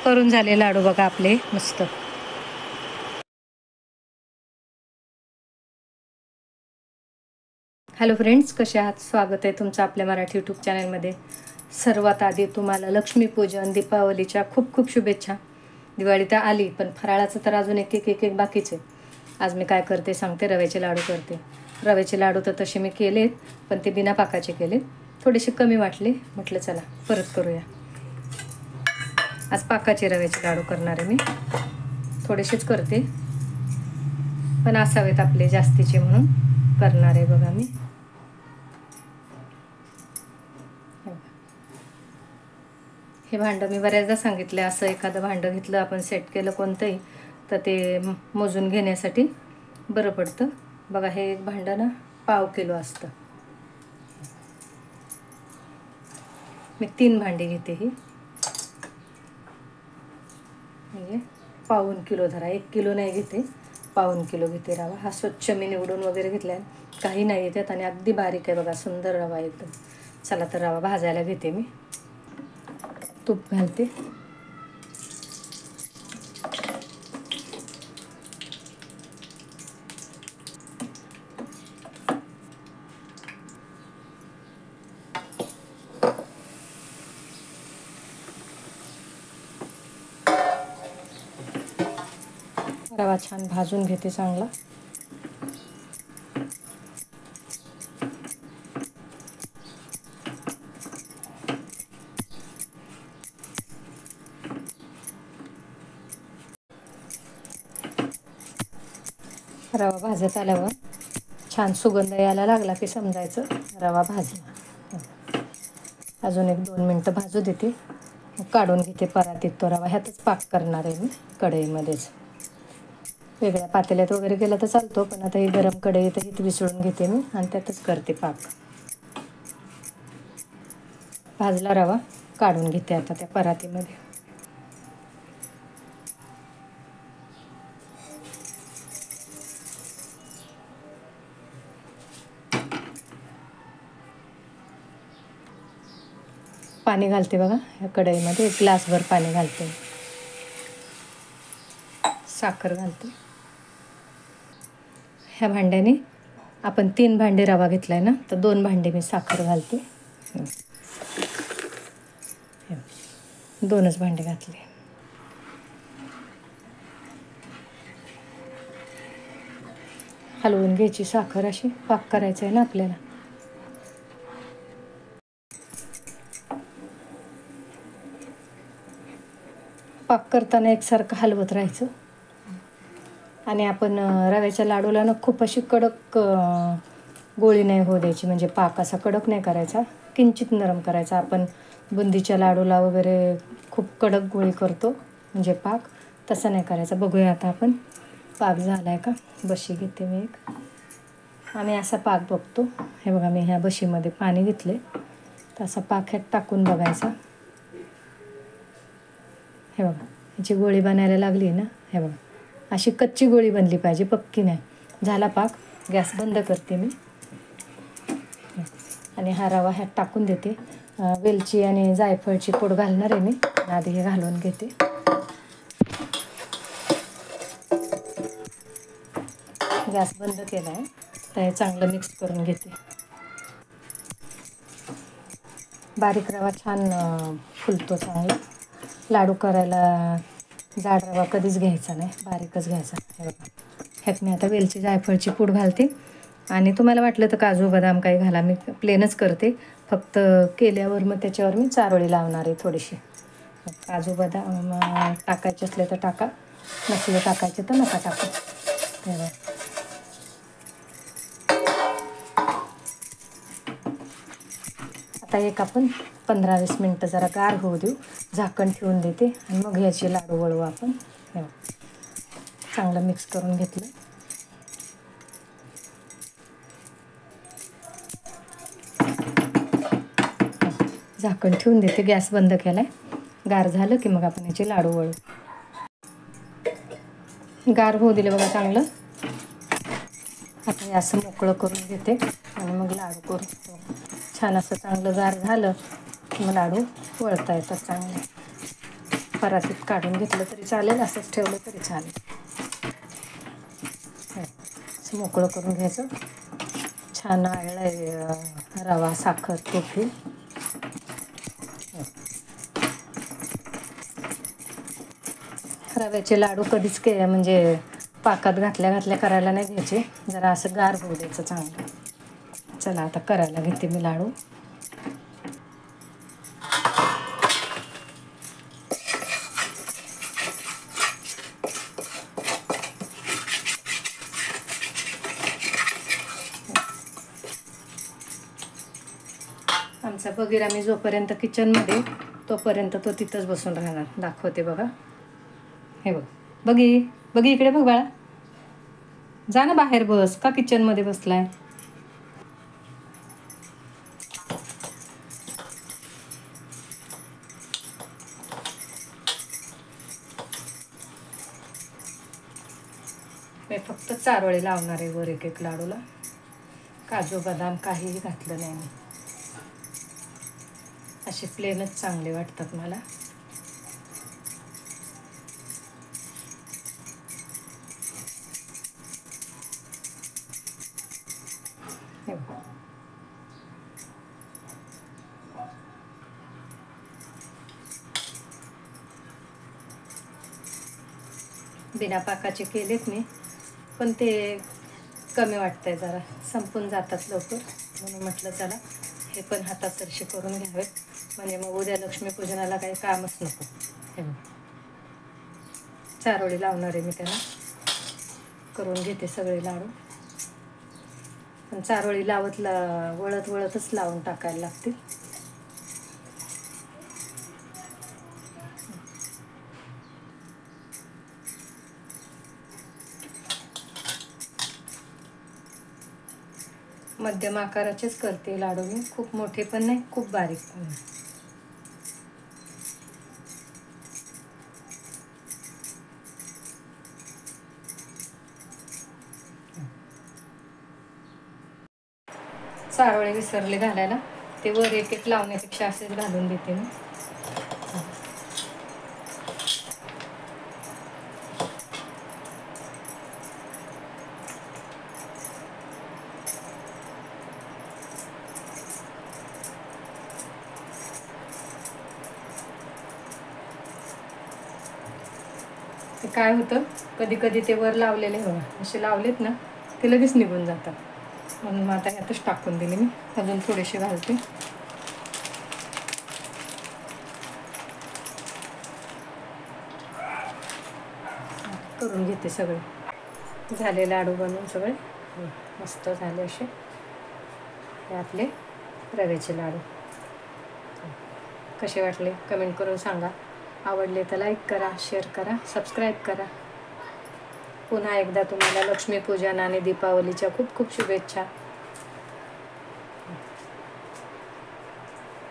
करून झाले लाडू बघा आपले मस्त. हॅलो फ्रेंड्स, कसे आहात? स्वागत आहे तुमचं आपल्या मराठी यूट्यूब चॅनलमध्ये. सर्वात आधी तुम्हाला लक्ष्मीपूजन दीपावलीच्या खूप खूप शुभेच्छा. दिवाळी तर आली, पण फराळाचं तर अजून एक बाकीचे. आज मी काय करते सांगते. रव्याचे लाडू करते. रव्याचे लाडू तर तसे मी केलेत, पण ते बिना पाकाचे केले. थोडेसे कमी वाटले, म्हटलं चला परत करूया. आज पाकाचे रव्याचे लाडू करणार आहे मी. थोडेसेच करते, पण असावेत आपले जास्तीचे म्हणून करणार आहे बघा मी. हे भांडं मी बऱ्याचदा सांगितलं, असं एखादं भांडं घेतलं आपण, सेट केलं कोणतंही, तर ते मोजून घेण्यासाठी बरं पडतं. बघा, हे एक भांडं ना पाव किलो असतं. मी 3 भांडी घेते. ही म्हणजे पाऊण किलो धरा, 1 किलो नाही घेते, पाऊण किलो घेते रवा. हा स्वच्छ मी निवडून वगैरे घेतला, काही नाही त्यात, आणि अगदी बारीक आहे बघा, सुंदर रवा एकदम. चला तर रवा भाजायला घेते मी. तूप घालते. रवा छान भाजून घेते चांगला. रवा भाजत आल्यावर छान सुगंध यायला लागला की समजायचं रवा भाजला. अजून 1-2 मिनटं भाजू देते, काढून घेते परातीत तो रवा. ह्यातच पाक करणार आहे मी, कढईमध्येच. वेगळ्या पातेल्यात वगैरे केलं तर चालतो, पण आता ही गरम कढईत हित विसळून घेते मी आणि त्यातच करते पाक. भाजला रवा काढून घेते आता त्या परातीमध्ये. पाणी घालते बघा ह्या कढईमध्ये, 1 ग्लासभर पाणी घालते. साखर घालते. ह्या भांड्याने आपण 3 भांडे रवा घेतलाय ना, तर 2 भांडे मी साखर घालते. 2च भांडे घातले. हलवून घ्यायची साखर, अशी पाक करायचा आहे ना आपल्याला. पाक करताना एकसारखं हलवत राहायचं. आणि आपण रव्याच्या लाडूला ना खूप अशी कडक गोळी नाही होऊ द्यायची, म्हणजे पाक असा कडक नाही करायचा, किंचित नरम करायचा. आपण बुंदीच्या लाडूला वगैरे खूप कडक गोळी करतो, म्हणजे पाक तसा नाही करायचा. बघूया आता आपण पाक झाला आहे का. बशी घेते मी एक, आम्ही असा पाक बघतो. हे बघा, मी ह्या बशीमध्ये पाणी घेतले, तर असा पाक ह्यात टाकून बघायचा. हे बघा, ह्याची गोळी बनायला लागली ना. हे बघा, अशी कच्ची गोळी बनली पाहिजे, पक्की नाही. झाला पाक, गॅस बंद करते मी आणि हा रवा ह्यात टाकून देते. वेलची आणि जायफळची पूड घालणार आहे मी, आधी हे घालून घेते. गॅस बंद केला आहे, तर हे चांगलं मिक्स करून घेते. बारीक रवा छान फुलतो चांगला. लाडू करायला जाड रवा कधीच घ्यायचा नाही, बारीकच घ्यायचा. हे बघा, ह्यात मी आता वेलची जायफळची पूड घालते. आणि तुम्हाला वाटलं तर काजू बदाम काही घाला, मी प्लेनच करते. फक्त केल्यावर मग त्याच्यावर मी चारोळी लावणार आहे थोडीशी. काजू बदाम टाकायचे असले तर टाका, नसले टाकायचे तर नका टाका. हे बघा, आता एक आपण 15-20 मिनटं जरा गार होऊ देऊ, झाकण ठेवून देते आणि मग ह्याचे लाडू वळवू आपण. हे चांगलं मिक्स करून घेतलं. झाकण ठेवून देते, गॅस बंद केलाय. गार झालं की मग आपण याचे लाडू वळू. गार होऊ दिले बघा चांगलं. आता हे असं मोकळं करून घेते आणि मग लाडू करू. छान असं चांगलं गार झालं की मग लाडू वळता येतात चांगले. परातीत काढून घेतलं तरी चालेल, असंच ठेवलं तरी चालेल. असं मोकळं करून घ्यायचं. छान आळं रवा, साखर, तूप हे. रव्याचे लाडू कधीच म्हणजे पाकात घातल्या करायला नाही घ्यायचे, जरा असं गार होऊ द्यायचं चांगलं. चला आता करायला घेते मी लाडू. आमचा बगीरा मी जोपर्यंत किचनमध्ये तोपर्यंत तो तिथंच बसून राहणार. दाखवते बघा. हे बघ बघी, बघी इकडे बघ बाळा. जा ना बाहेर बस, का किचनमध्ये बसलाय? मी फक्त चारोळी लावणार आहे वर एक लाडूला. काजू बदाम काहीही घातलं नाही मी. असे प्लेनच चांगले वाटतात मला. बिना पाकाचे केलेत मी, पण ते कमी वाटतंय, जरा संपून जातात लवकर, म्हणून म्हटलं चला हे पण हातासरशी करून घ्यावेत, म्हणजे मग उद्या लक्ष्मीपूजनाला काही कामच नको. हे चारोळी लावणार आहे मी त्याला. करून घेते सगळे लाडू. पण चारोळी वळत वळतच लावून टाकायला लागतील. मध्यम आकाराचेच करते लाडू मी, खूप मोठे पण नाही, खूप बारीक पण नाही. चारोळे विसरले घालायला, ते वर एक लावण्यापेक्षा असेच घालून देते मी. ते काय होतं, कधी कधी ते वर लावलेले असे लावलेत ना, ते लगेच निघून जातात, म्हणून मग आता यातच टाकून दिले मी. अजून थोडेसे घालते. करून घेते सगळे. झाले लाडू बनवून सगळे, मस्त झाले असे. हे आपले रव्याचे लाडू. कसे वाटले कमेंट करून सांगा. आवडले तर लाईक करा, शेअर करा, सबस्क्राईब करा. पुन्हा एकदा तुम्हाला लक्ष्मीपूजन आणि दीपावलीच्या खूप खूप शुभेच्छा.